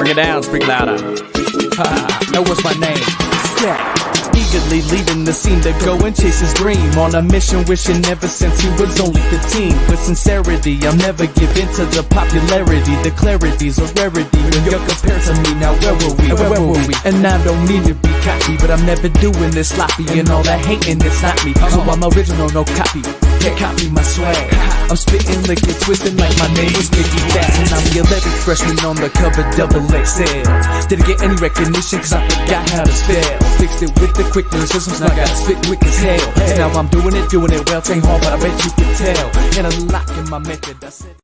it down, speak louder. That was my name. Yeah. Eagerly leaving the scene to go and chase his dream. On a mission, wishing ever since he was only 15. With sincerity, I'll never give in to the popularity. The clarity's a rarity when you're compared to me. Now where were we? Where were we? And I don't mean to be cocky, but I'm never doing this sloppy. And all that hating, it's not me. So I'm original, no copy. Can't copy my swag. I'm spitting liquid, twisting like my name was Mickey Fast. And I'm the 11th freshman on the cover, double XL. Didn't get any recognition cause I forgot how to spell. Fixed it with the quick lyricisms, now I gotta spit quick as hell. So now I'm doing it well. Ain't hard, but I bet you can tell. And I'm locking my method, I said.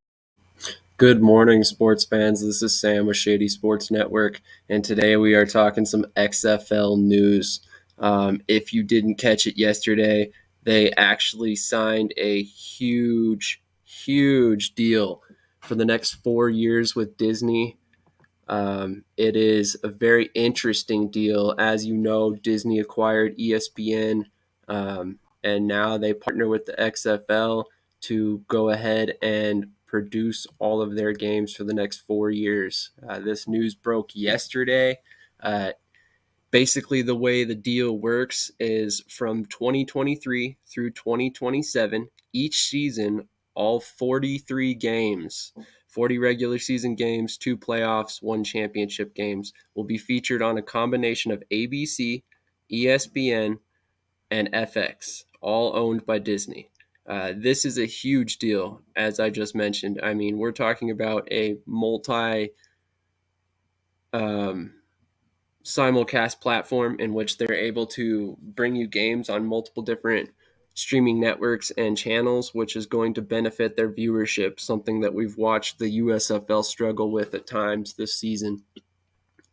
Good morning, sports fans. This is Sam with Shady Sports Network, and today we are talking some XFL news. If you didn't catch it yesterday, they actually signed a huge deal for the next 4 years with Disney. It is a very interesting deal. As you know, Disney acquired ESPN, and now they partner with the XFL to go ahead and produce all of their games for the next 4 years. This news broke yesterday. Basically, the way the deal works is from 2023 through 2027, each season, all 43 games, 40 regular season games, 2 playoffs, 1 championship games, will be featured on a combination of ABC, ESPN, and FX, all owned by Disney. This is a huge deal, as I just mentioned. I mean, we're talking about a simulcast platform in which they're able to bring you games on multiple different streaming networks and channels, which is going to benefit their viewership, something that we've watched the USFL struggle with at times this season.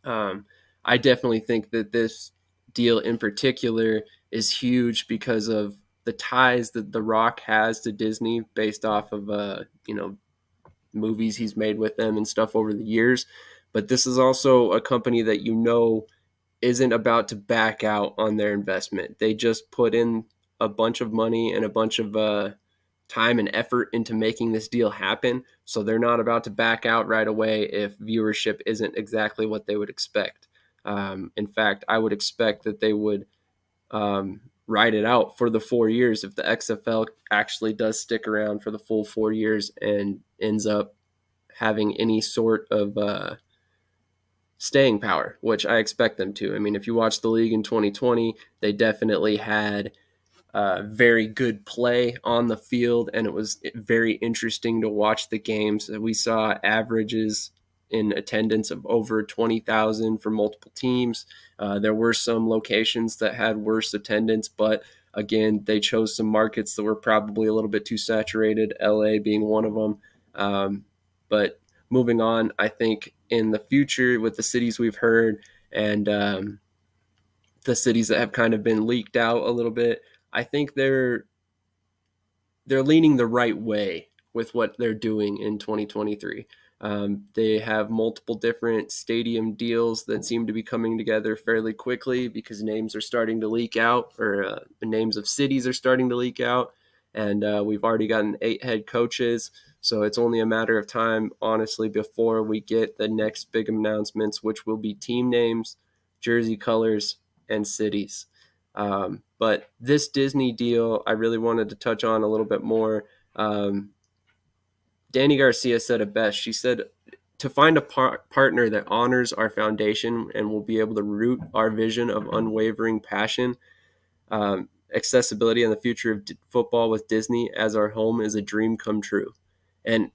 I definitely think that this deal in particular is huge because of the ties that The Rock has to Disney based off of movies he's made with them and stuff over the years. But this is also a company that isn't about to back out on their investment. They just put in a bunch of money and a bunch of time and effort into making this deal happen. So they're not about to back out right away if viewership isn't exactly what they would expect. In fact, I would expect that they would ride it out for the 4 years if the XFL actually does stick around for the full 4 years and ends up having any sort of staying power, which I expect them to. I mean, if you watch the league in 2020, they definitely had very good play on the field, and it was very interesting to watch the games. We saw averages in attendance of over 20,000 for multiple teams. There were some locations that had worse attendance, but again, they chose some markets that were probably a little bit too saturated, LA being one of them. But moving on, I think in the future with the cities we've heard and the cities that have kind of been leaked out a little bit, I think they're leaning the right way with what they're doing in 2023. They have multiple different stadium deals that seem to be coming together fairly quickly because names are starting to leak out, or the names of cities are starting to leak out. And we've already gotten 8 head coaches. So it's only a matter of time, honestly, before we get the next big announcements, which will be team names, jersey colors, and cities. But this Disney deal, I really wanted to touch on a little bit more. Danny Garcia said it best. She said, to find a partner that honors our foundation and will be able to root our vision of unwavering passion, accessibility, and the future of football with Disney as our home is a dream come true. And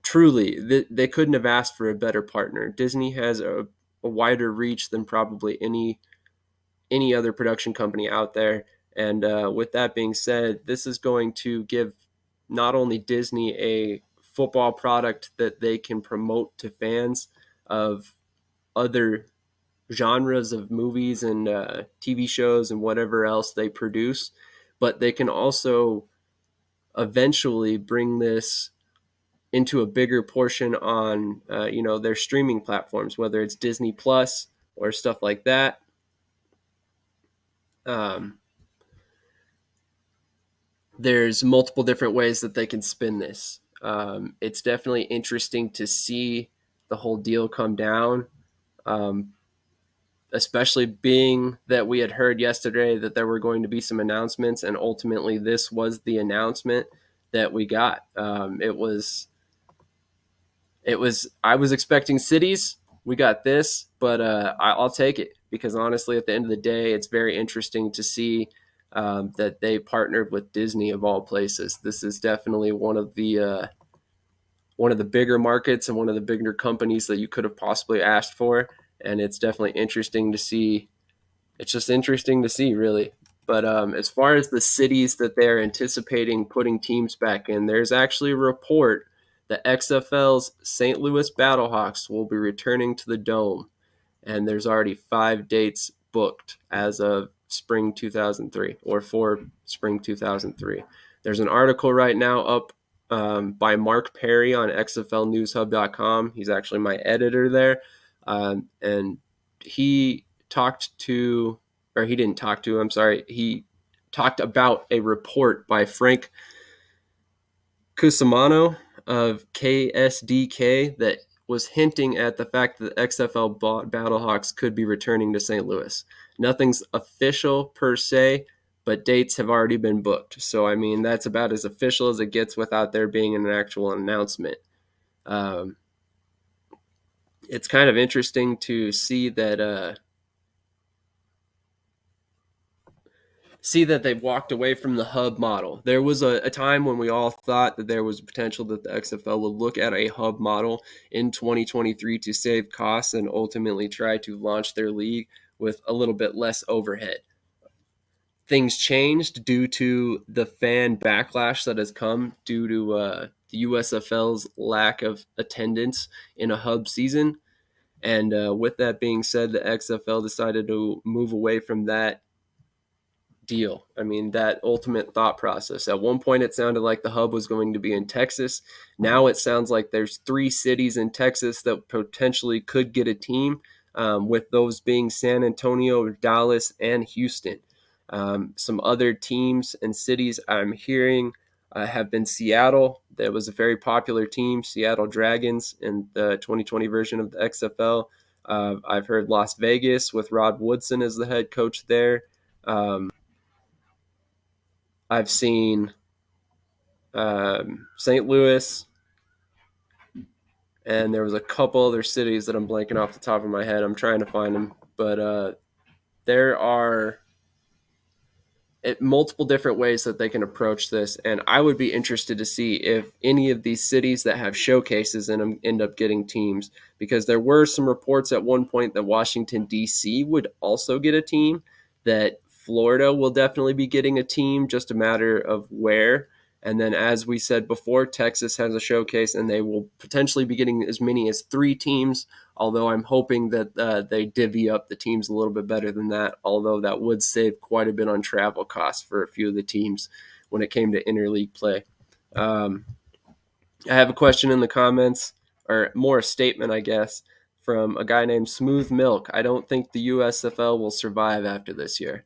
truly, they couldn't have asked for a better partner. Disney has a wider reach than probably any other production company out there. And with that being said, this is going to give not only Disney a football product that they can promote to fans of other genres of movies and TV shows and whatever else they produce, but they can also eventually bring this into a bigger portion on their streaming platforms, whether it's Disney Plus or stuff like that. There's multiple different ways that they can spin this. It's definitely interesting to see the whole deal come down. Especially being that we had heard yesterday that there were going to be some announcements, and ultimately this was the announcement that we got. I was expecting cities. We got this, but I'll take it because honestly, at the end of the day, it's very interesting to see that they partnered with Disney of all places. This is definitely one of the bigger markets and one of the bigger companies that you could have possibly asked for, and it's definitely interesting to see. It's just interesting to see, really. But as far as the cities that they're anticipating putting teams back in, there's actually a report that XFL's St. Louis Battlehawks will be returning to the Dome, and there's already 5 dates booked as of spring 2003 or for spring 2003. There's an article right now up by Mark Perry on xflnewshub.com. He's actually my editor there, and he talked to, or he didn't talk to, I'm sorry, he talked about a report by Frank Cusimano of KSDK that was hinting at the fact that the XFL Battlehawks could be returning to St. Louis. Nothing's official per se, but dates have already been booked. So, I mean, that's about as official as it gets without there being an actual announcement. It's kind of interesting to see that they've walked away from the hub model. There was a time when we all thought that there was potential that the XFL would look at a hub model in 2023 to save costs and ultimately try to launch their league with a little bit less overhead. Things changed due to the fan backlash that has come due to the USFL's lack of attendance in a hub season. And with that being said, the XFL decided to move away from that deal. I mean, that ultimate thought process. At one point, it sounded like the hub was going to be in Texas. Now it sounds like there's 3 cities in Texas that potentially could get a team, with those being San Antonio, Dallas, and Houston. Some other teams and cities I'm hearing have been Seattle. That was a very popular team, Seattle Dragons, in the 2020 version of the XFL. I've heard Las Vegas with Rod Woodson as the head coach there. I've seen St. Louis, and there was a couple other cities that I'm blanking off the top of my head. I'm trying to find them, but there are multiple different ways that they can approach this, and I would be interested to see if any of these cities that have showcases in them end up getting teams, because there were some reports at one point that Washington, D.C. would also get a team, that Florida will definitely be getting a team, just a matter of where. And then, as we said before, Texas has a showcase, and they will potentially be getting as many as 3 teams, although I'm hoping that they divvy up the teams a little bit better than that, although that would save quite a bit on travel costs for a few of the teams when it came to interleague play. I have a question in the comments, or more a statement, I guess, from a guy named Smooth Milk. I don't think the USFL will survive after this year.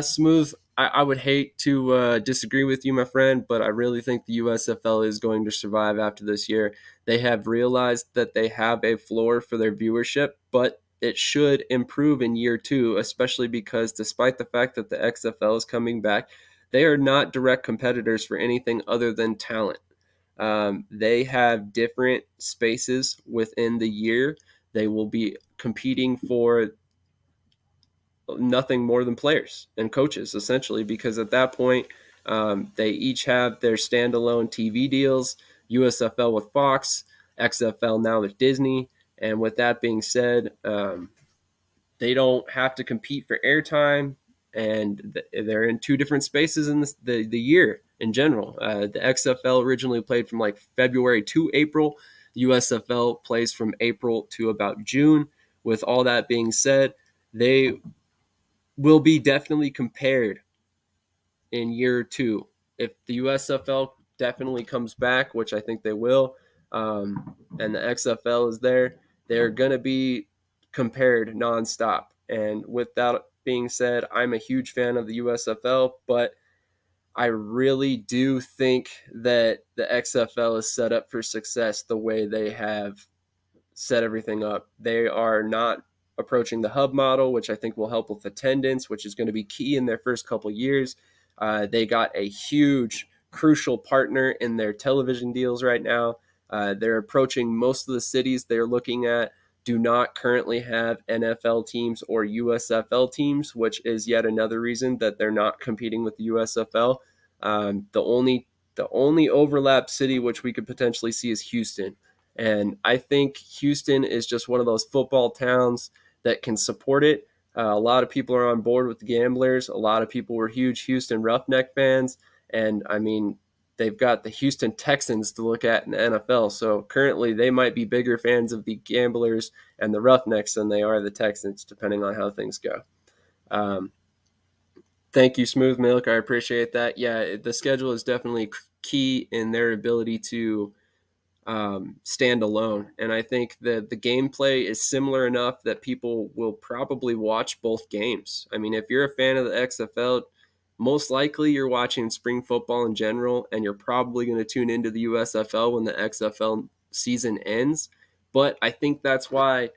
Smooth, I would hate to disagree with you, my friend, but I really think the USFL is going to survive after this year. They have realized that they have a floor for their viewership, but it should improve in year 2, especially because despite the fact that the XFL is coming back, they are not direct competitors for anything other than talent. They have different spaces within the year. They will be competing for nothing more than players and coaches, essentially, because at that point, they each have their standalone TV deals, USFL with Fox, XFL now with Disney. And with that being said, they don't have to compete for airtime, and they're in 2 different spaces in the year in general. The XFL originally played from like February to April. The USFL plays from April to about June. With all that being said, they will be definitely compared in year 2. If the USFL definitely comes back, which I think they will, and the XFL is there, they're going to be compared nonstop. And with that being said, I'm a huge fan of the USFL, but I really do think that the XFL is set up for success the way they have set everything up. They are not approaching the hub model, which I think will help with attendance, which is going to be key in their first couple years. They got a huge, crucial partner in their television deals right now. They're approaching most of the cities they're looking at do not currently have NFL teams or USFL teams, which is yet another reason that they're not competing with the USFL. The only overlap city which we could potentially see is Houston. And I think Houston is just one of those football towns that can support it. A lot of people are on board with the Gamblers. A lot of people were huge Houston Roughneck fans. And I mean, they've got the Houston Texans to look at in the NFL. So currently, they might be bigger fans of the Gamblers and the Roughnecks than they are the Texans, depending on how things go. Um, Thank you, Smooth Milk. I appreciate that. Yeah, the schedule is definitely key in their ability to stand alone. And I think that the gameplay is similar enough that people will probably watch both games. I mean, if you're a fan of the XFL, most likely you're watching spring football in general, and you're probably going to tune into the USFL when the XFL season ends. But I think that's why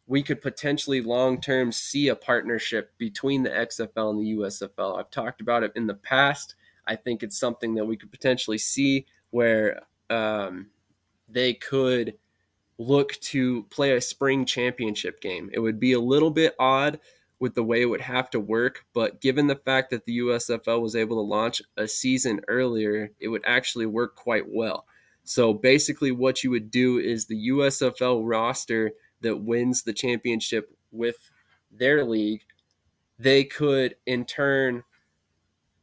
we could potentially long term see a partnership between the XFL and the USFL. I've talked about it in the past. I think it's something that we could potentially see where they could look to play a spring championship game. It would be a little bit odd with the way it would have to work, but given the fact that the USFL was able to launch a season earlier, it would actually work quite well. So basically, what you would do is the USFL roster that wins the championship with their league, they could in turn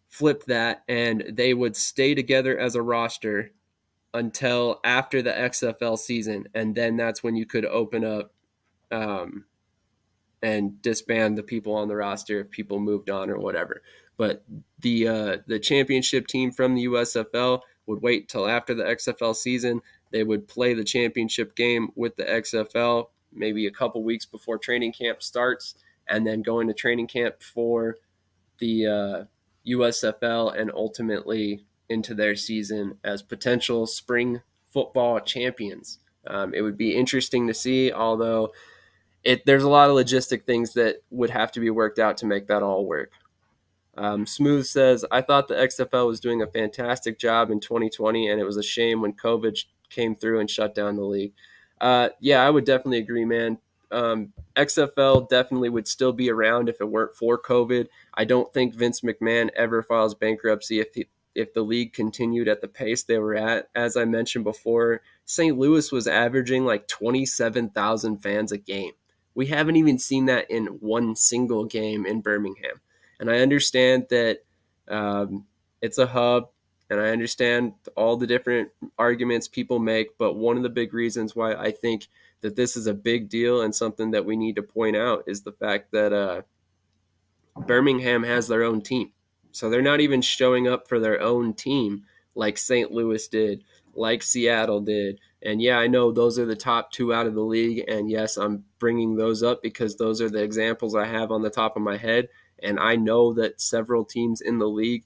flip that and they would stay together as a roster until after the XFL season, and then that's when you could open up um, and disband the people on the roster if people moved on or whatever. But the championship team from the USFL would wait till after the XFL season. They would play the championship game with the XFL maybe a couple weeks before training camp starts, and then go into training camp for the USFL and ultimately into their season as potential spring football champions. It would be interesting to see, although there's a lot of logistic things that would have to be worked out to make that all work. Smooth says, I thought the XFL was doing a fantastic job in 2020, and it was a shame when COVID came through and shut down the league. Yeah, I would definitely agree, man. XFL definitely would still be around if it weren't for COVID. I don't think Vince McMahon ever files bankruptcy if the league continued at the pace they were at. As I mentioned before, St. Louis was averaging like 27,000 fans a game. We haven't even seen that in one single game in Birmingham. And I understand that it's a hub, and I understand all the different arguments people make, but one of the big reasons why I think that this is a big deal and something that we need to point out is the fact that Birmingham has their own team. So they're not even showing up for their own team like St. Louis did, like Seattle did. And yeah, I know those are the top two out of the league. And yes, I'm bringing those up because those are the examples I have on the top of my head. And I know that several teams in the league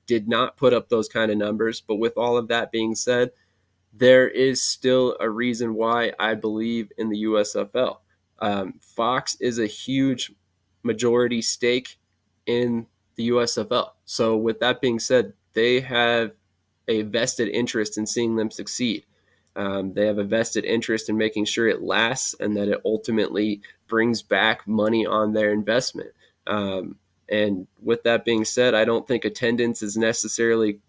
did not put up those kind of numbers. But with all of that being said, there is still a reason why I believe in the USFL. Fox is a huge majority stake in the USFL. So with that being said, they have a vested interest in seeing them succeed. They have a vested interest in making sure it lasts and that it ultimately brings back money on their investment. And with that being said, I don't think attendance is necessarily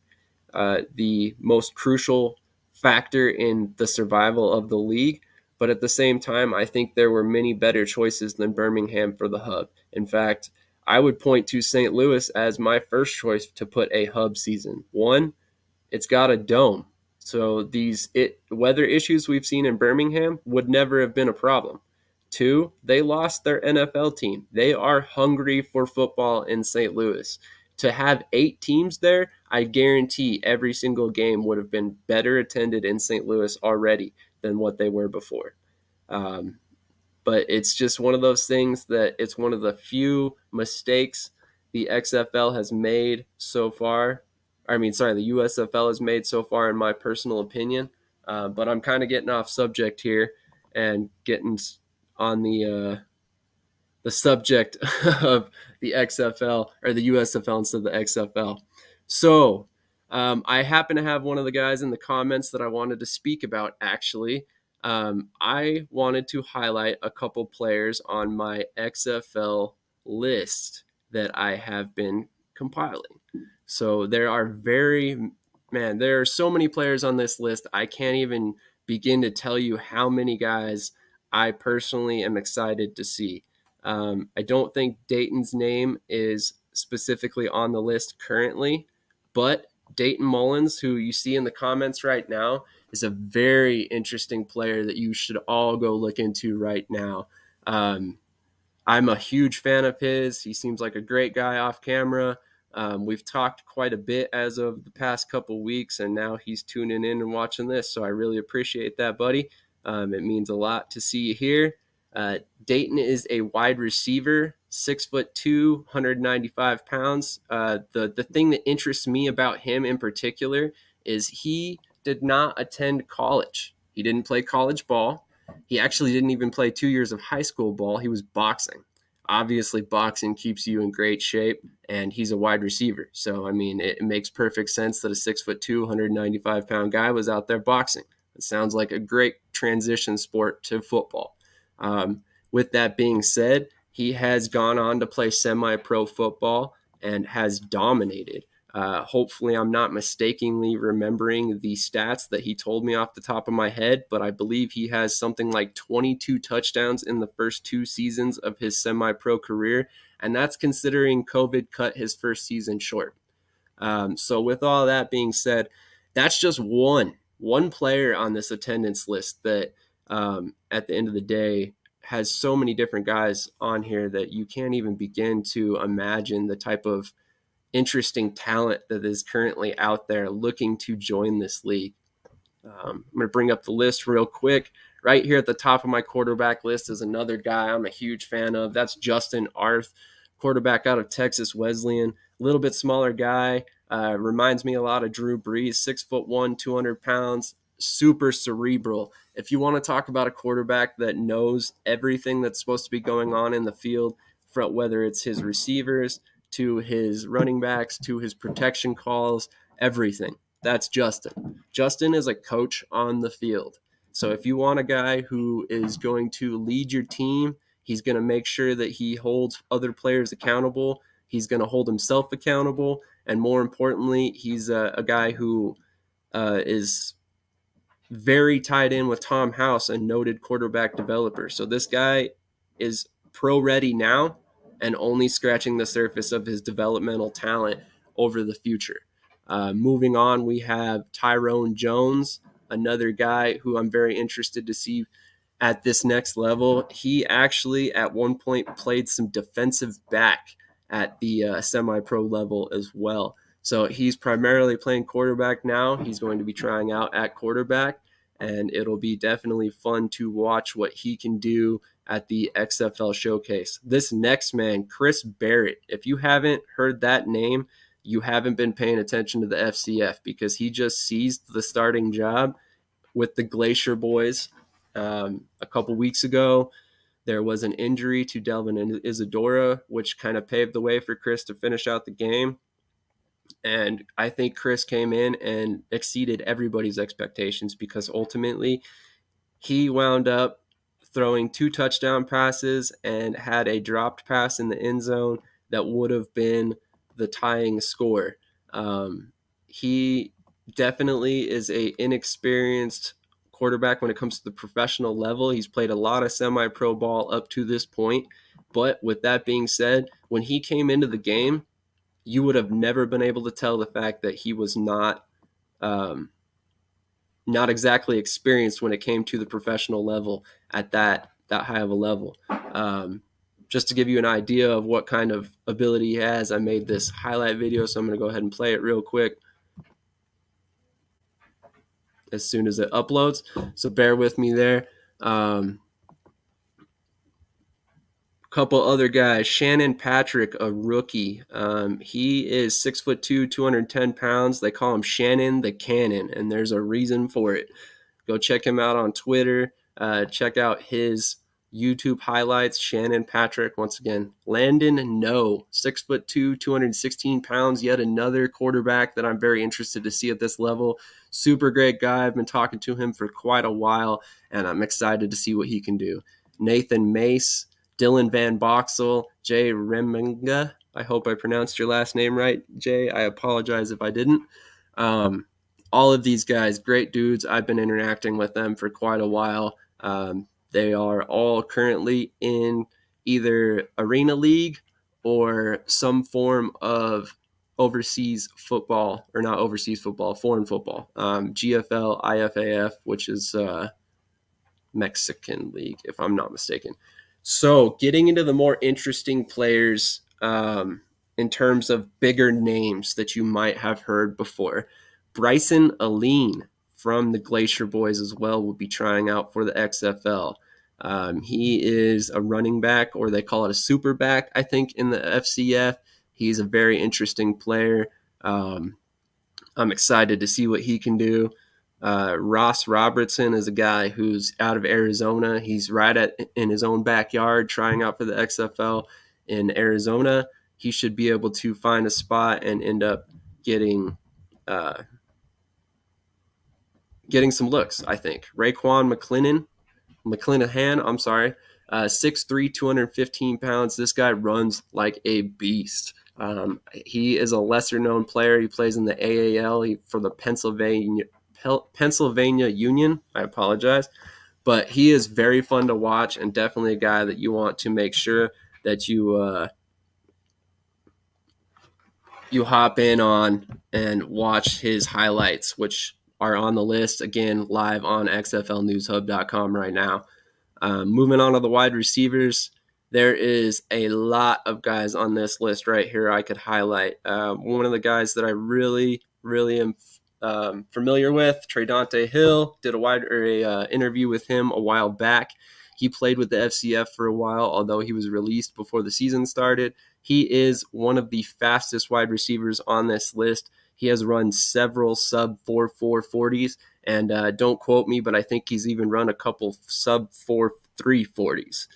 the most crucial factor in the survival of the league. But at the same time, I think there were many better choices than Birmingham for the hub. In fact, I would point to St. Louis as my first choice to put a hub season. One, it's got a dome. So these weather issues we've seen in Birmingham would never have been a problem. Two, they lost their NFL team. They are hungry for football in St. Louis. To have 8 teams there, I guarantee every single game would have been better attended in St. Louis already than what they were before. But it's just one of those things that it's one of the few mistakes the XFL has made so far. The USFL has made so far, in my personal opinion. But I'm kind of getting off subject here and getting on the subject of the XFL or the USFL instead of the XFL. So I happen to have one of the guys in the comments that I wanted to speak about, actually. I wanted to highlight a couple players on my XFL list that I have been compiling. So there are so many players on this list. I can't even begin to tell you how many guys I personally am excited to see. I don't think Dayton's name is specifically on the list currently, but Dayton Mullins, who you see in the comments right now, is a very interesting player that you should all go look into right now. I'm a huge fan of his. He seems like a great guy off camera. We've talked quite a bit as of the past couple weeks, and now he's tuning in and watching this. So I really appreciate that, buddy. It means a lot to see you here. Dayton is a wide receiver, 6'2", 195 pounds. The thing that interests me about him in particular is he did not attend college. He didn't play college ball. He actually didn't even play 2 years of high school ball. He was boxing. Obviously, boxing keeps you in great shape, and he's a wide receiver. So, I mean, it makes perfect sense that a 6'2", 195-pound guy was out there boxing. It sounds like a great transition sport to football. With that being said, he has gone on to play semi-pro football and has dominated. Hopefully, I'm not mistakenly remembering the stats that he told me off the top of my head, but I believe he has something like 22 touchdowns in the first 2 seasons of his semi-pro career, and that's considering COVID cut his first season short. So with all that being said, that's just one player on this attendance list that at the end of the day has so many different guys on here that you can't even begin to imagine the type of interesting talent that is currently out there looking to join this league. I'm going to bring up the list real quick. Right here at the top of my quarterback list is another guy I'm a huge fan of. That's Justin Arth, quarterback out of Texas Wesleyan. A little bit smaller guy. Reminds me a lot of Drew Brees, 6'1", 200 pounds, super cerebral. If you want to talk about a quarterback that knows everything that's supposed to be going on in the field, whether it's his receivers, to his running backs, to his protection calls, everything. That's Justin. Justin is a coach on the field. So if you want a guy who is going to lead your team, he's going to make sure that he holds other players accountable. He's going to hold himself accountable. And more importantly, he's a guy who is very tied in with Tom House, a noted quarterback developer. So this guy is pro ready now and only scratching the surface of his developmental talent over the future. Moving on, we have Tyrone Jones, another guy who I'm very interested to see at this next level. He actually at one point played some defensive back at the semi-pro level as well. So he's primarily playing quarterback now. He's going to be trying out at quarterback, and it'll be definitely fun to watch what he can do at the XFL showcase. This next man, Chris Barrett, if you haven't heard that name, you haven't been paying attention to the FCF, because he just seized the starting job with the Glacier Boys. A couple weeks ago, there was an injury to Delvin Isadora, which kind of paved the way for Chris to finish out the game. And I think Chris came in and exceeded everybody's expectations, because ultimately he wound up throwing 2 touchdown passes and had a dropped pass in the end zone that would have been the tying score. He definitely is a inexperienced quarterback when it comes to the professional level. He's played a lot of semi-pro ball up to this point. But with that being said, when he came into the game, you would have never been able to tell the fact that he was not exactly experienced when it came to the professional level at that high of a level. Just to give you an idea of what kind of ability he has, I made this highlight video, so I'm going to go ahead and play it real quick as soon as it uploads. So bear with me there. Couple other guys. Shannon Patrick, a rookie. He is 6'2", 210 pounds. They call him Shannon the Cannon, and there's a reason for it. Go check him out on Twitter. Check out his YouTube highlights. Shannon Patrick, once again. Landon No, 6'2", 216 pounds. Yet another quarterback that I'm very interested to see at this level. Super great guy. I've been talking to him for quite a while, and I'm excited to see what he can do. Nathan Mace, Dylan Van Boxel, Jay Remenga. I hope I pronounced your last name right, Jay. I apologize if I didn't. All of these guys, great dudes. I've been interacting with them for quite a while. They are all currently in either Arena League or some form of overseas football, or not overseas football, foreign football. GFL, IFAF, which is Mexican League, if I'm not mistaken. So getting into the more interesting players in terms of bigger names that you might have heard before. Bryson Aline from the Glacier Boys as well will be trying out for the XFL. He is a running back, or they call it a super back, I think, in the FCF. He's a very interesting player. I'm excited to see what he can do. Ross Robertson is a guy who's out of Arizona. He's right in his own backyard trying out for the XFL in Arizona. He should be able to find a spot and end up getting some looks, I think. Raekwon McClanahan, 6'3", 215 pounds. This guy runs like a beast. He is a lesser-known player. He plays in the AAL for the Pennsylvania Union. I apologize. But he is very fun to watch, and definitely a guy that you want to make sure that you hop in on and watch his highlights, which are on the list, again, live on xflnewshub.com right now. Moving on to the wide receivers, there is a lot of guys on this list right here I could highlight. One of the guys that I really, really am familiar with, Tredante Hill, did a interview with him a while back. He played with the FCF for a while, although he was released before the season started. He is one of the fastest wide receivers on this list. He has run several sub 4.4 40s, and don't quote me, but I think he's even run a couple sub 4.3 40s.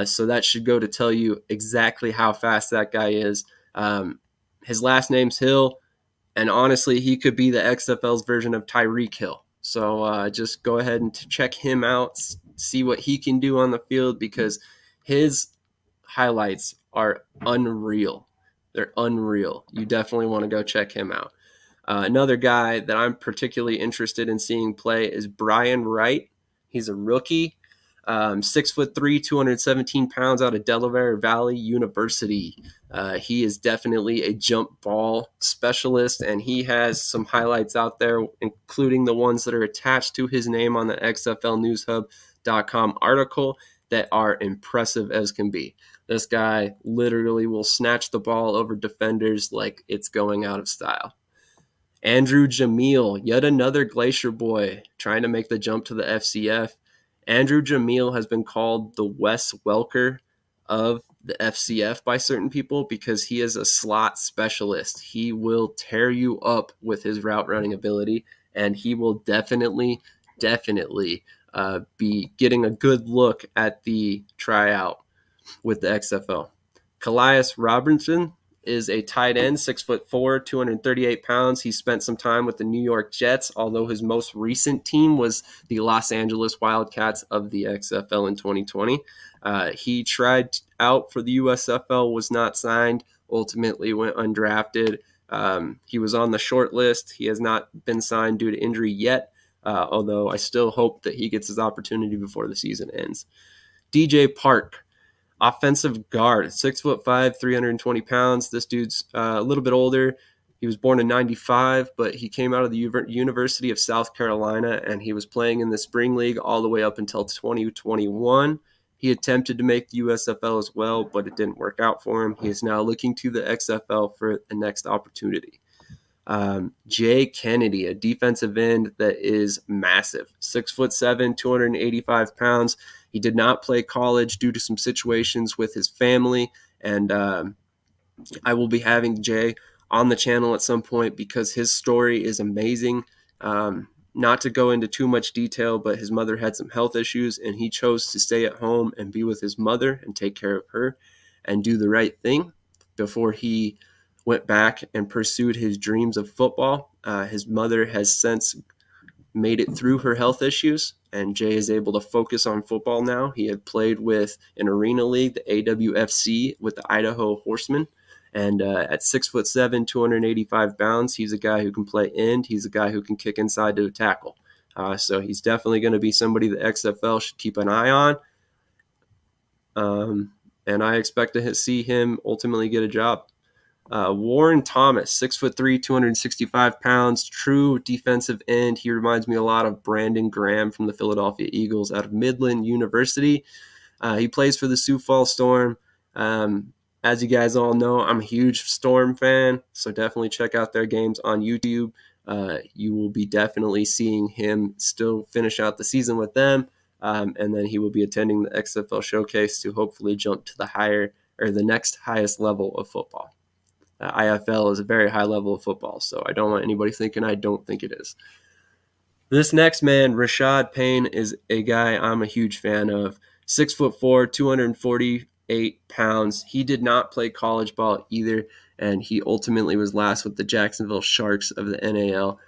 So that should go to tell you exactly how fast that guy is. His last name's Hill, and honestly, he could be the XFL's version of Tyreek Hill. So just go ahead and check him out, see what he can do on the field, because his highlights are unreal. They're unreal. You definitely want to go check him out. Another guy that I'm particularly interested in seeing play is Brian Wright. He's a rookie, 6'3", 217 pounds, out of Delaware Valley University. He is definitely a jump ball specialist, and he has some highlights out there, including the ones that are attached to his name on the xflnewshub.com article, that are impressive as can be. This guy literally will snatch the ball over defenders like it's going out of style. Andrew Jamil, yet another Glacier boy trying to make the jump to the FCF. Andrew Jamil has been called the Wes Welker of the FCF by certain people because he is a slot specialist. He will tear you up with his route running ability, and he will definitely be getting a good look at the tryout with the XFL. Calais Robinson is a tight end, 6'4", 238 pounds. He spent some time with the New York Jets, although his most recent team was the Los Angeles Wildcats of the XFL in 2020. He tried out for the USFL, was not signed, ultimately went undrafted. He was on the short list. He has not been signed due to injury yet, although I still hope that he gets his opportunity before the season ends. DJ Park, offensive guard, 6'5", 320 pounds. This dude's a little bit older. He was born in 95, but he came out of the University of South Carolina, and he was playing in the spring league all the way up until 2021. He attempted to make the USFL as well, but it didn't work out for him. He is now looking to the XFL for the next opportunity. Jay Kennedy, a defensive end that is massive, 6'7", 285 pounds. He did not play college due to some situations with his family, and I will be having Jay on the channel at some point because his story is amazing. Not to go into too much detail, but his mother had some health issues, and he chose to stay at home and be with his mother and take care of her and do the right thing before he went back and pursued his dreams of football. His mother has since made it through her health issues, and Jay is able to focus on football now. He had played with an arena league, the AWFC, with the Idaho Horsemen. And at 6'7", 285 pounds, he's a guy who can play end. He's a guy who can kick inside to a tackle. So he's definitely going to be somebody the XFL should keep an eye on. And I expect to see him ultimately get a job. Warren Thomas, 6'3", 265 pounds, true defensive end. He reminds me a lot of Brandon Graham from the Philadelphia Eagles out of Midland University. He plays for the Sioux Falls Storm. As you guys all know, I'm a huge Storm fan, so definitely check out their games on YouTube. You will be definitely seeing him still finish out the season with them, and then he will be attending the XFL Showcase to hopefully jump to the next highest level of football. IFL is a very high level of football, so I don't want anybody thinking I don't think it is. This next man, Rashad Payne, is a guy I'm a huge fan of. 6'4", 248 pounds. He did not play college ball either, and he ultimately was last with the Jacksonville Sharks of the NAL.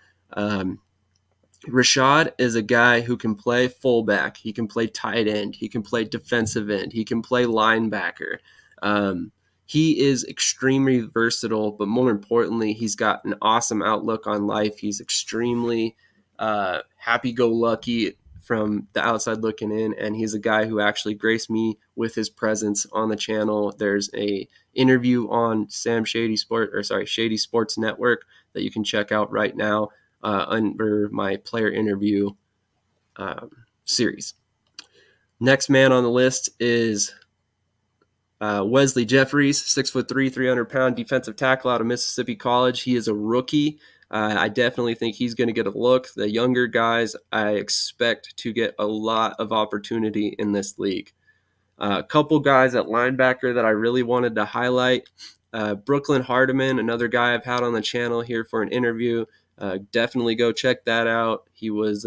Rashad is a guy who can play fullback. He can play tight end. He can play defensive end. He can play linebacker. He is extremely versatile, but more importantly, he's got an awesome outlook on life. He's extremely happy-go-lucky from the outside looking in, and he's a guy who actually graced me with his presence on the channel. There's a interview on Shady Sports Network that you can check out right now under my player interview series. Next man on the list is Wesley Jeffries, 6'3", 300-pound defensive tackle out of Mississippi College. He is a rookie. I definitely think he's going to get a look. The younger guys, I expect to get a lot of opportunity in this league. A couple guys at linebacker that I really wanted to highlight. Brooklyn Hardiman, another guy I've had on the channel here for an interview. Definitely go check that out. He was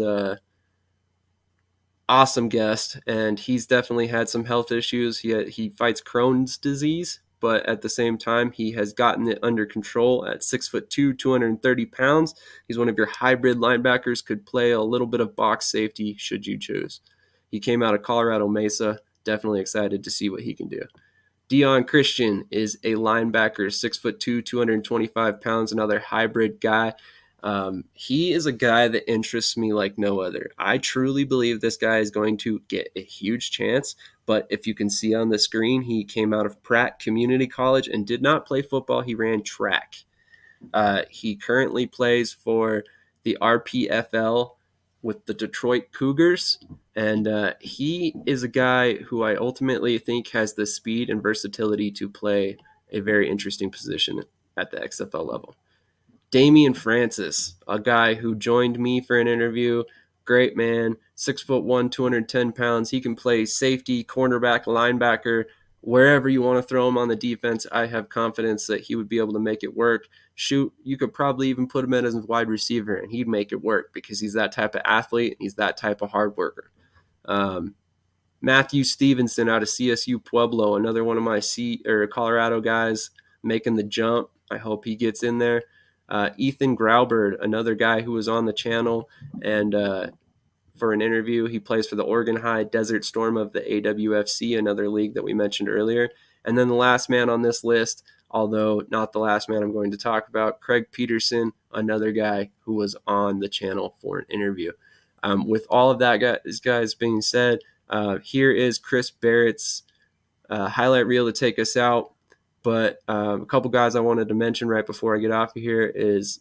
awesome guest, and he's definitely had some health issues. He fights Crohn's disease, but at the same time, he has gotten it under control at 6'2", 230 pounds. He's one of your hybrid linebackers, could play a little bit of box safety should you choose. He came out of Colorado Mesa. Definitely excited to see what he can do. Dion Christian is a linebacker, 6'2", 225 pounds, another hybrid guy. He is a guy that interests me like no other. I truly believe this guy is going to get a huge chance, but if you can see on the screen, he came out of Pratt Community College and did not play football. He ran track. He currently plays for the RPFL with the Detroit Cougars, and he is a guy who I ultimately think has the speed and versatility to play a very interesting position at the XFL level. Damian Francis, a guy who joined me for an interview. Great man, 6'1", 210 pounds. He can play safety, cornerback, linebacker, wherever you want to throw him on the defense. I have confidence that he would be able to make it work. Shoot, you could probably even put him in as a wide receiver, and he'd make it work because he's that type of athlete and he's that type of hard worker. Matthew Stevenson out of CSU Pueblo, another one of my Colorado guys making the jump. I hope he gets in there. Ethan Graubert, another guy who was on the channel and for an interview. He plays for the Oregon High Desert Storm of the AWFC, another league that we mentioned earlier. And then the last man on this list, although not the last man I'm going to talk about, Craig Peterson, another guy who was on the channel for an interview. With all of that guys being said, here is Chris Barrett's highlight reel to take us out. But a couple guys I wanted to mention right before I get off of here is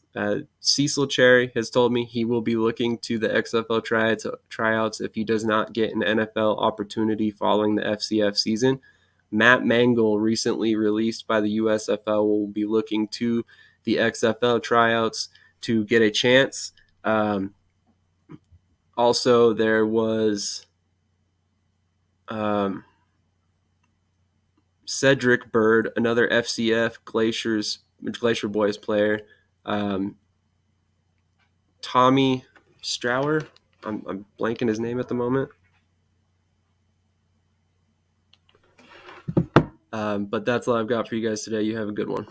Cecil Cherry has told me he will be looking to the XFL tryouts if he does not get an NFL opportunity following the FCF season. Matt Mangle, recently released by the USFL, will be looking to the XFL tryouts to get a chance. Also, there was Cedric Bird, another FCF Glacier Boys player. Tommy Strauer. I'm blanking his name at the moment. But that's all I've got for you guys today. You have a good one.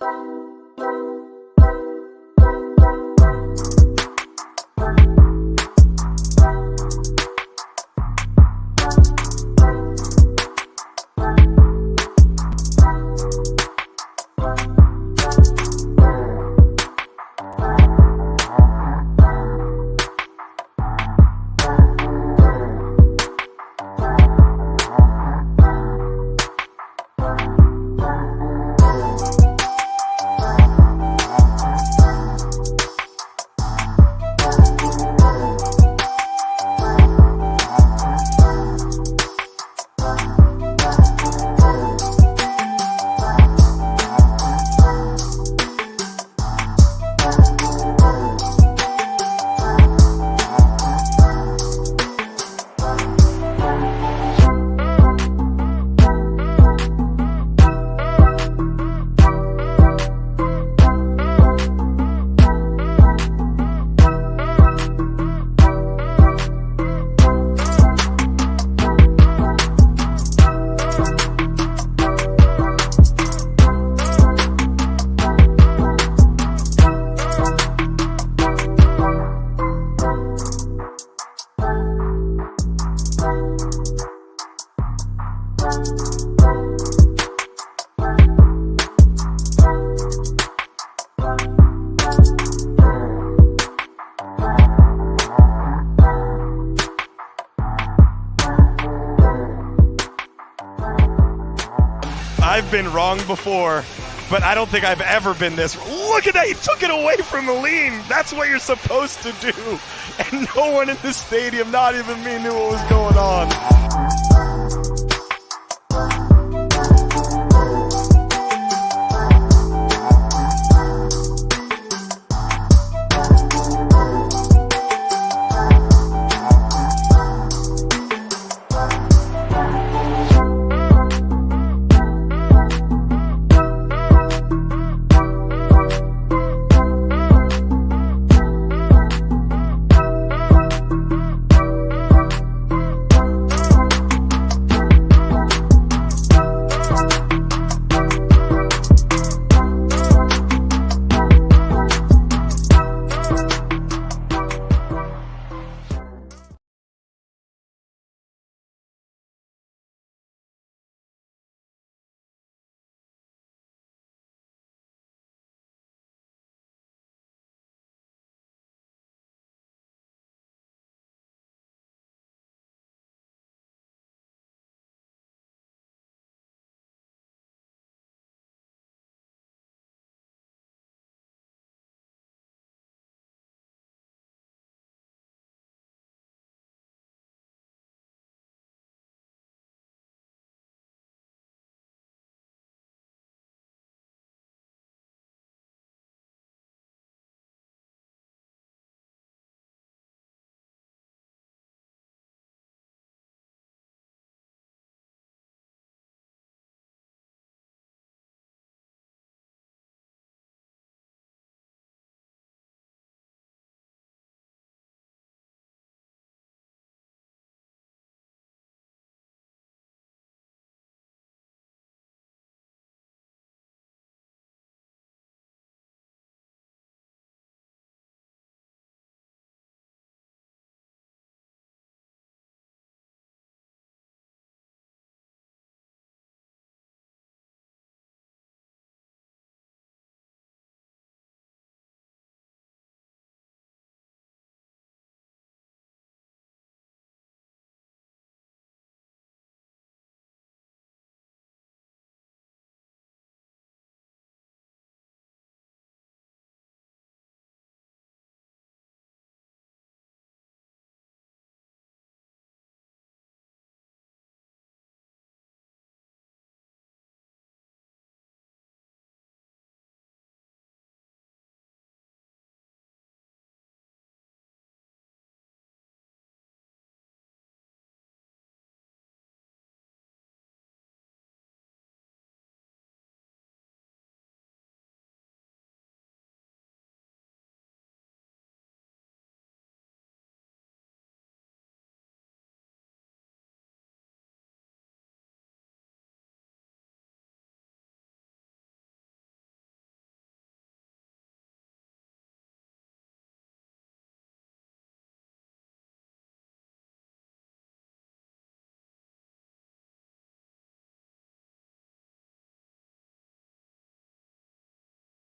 I've been wrong before, but I don't think I've ever been this. Look at that. He took it away from the lean. That's what you're supposed to do. And no one in the stadium, not even me, knew what was going on.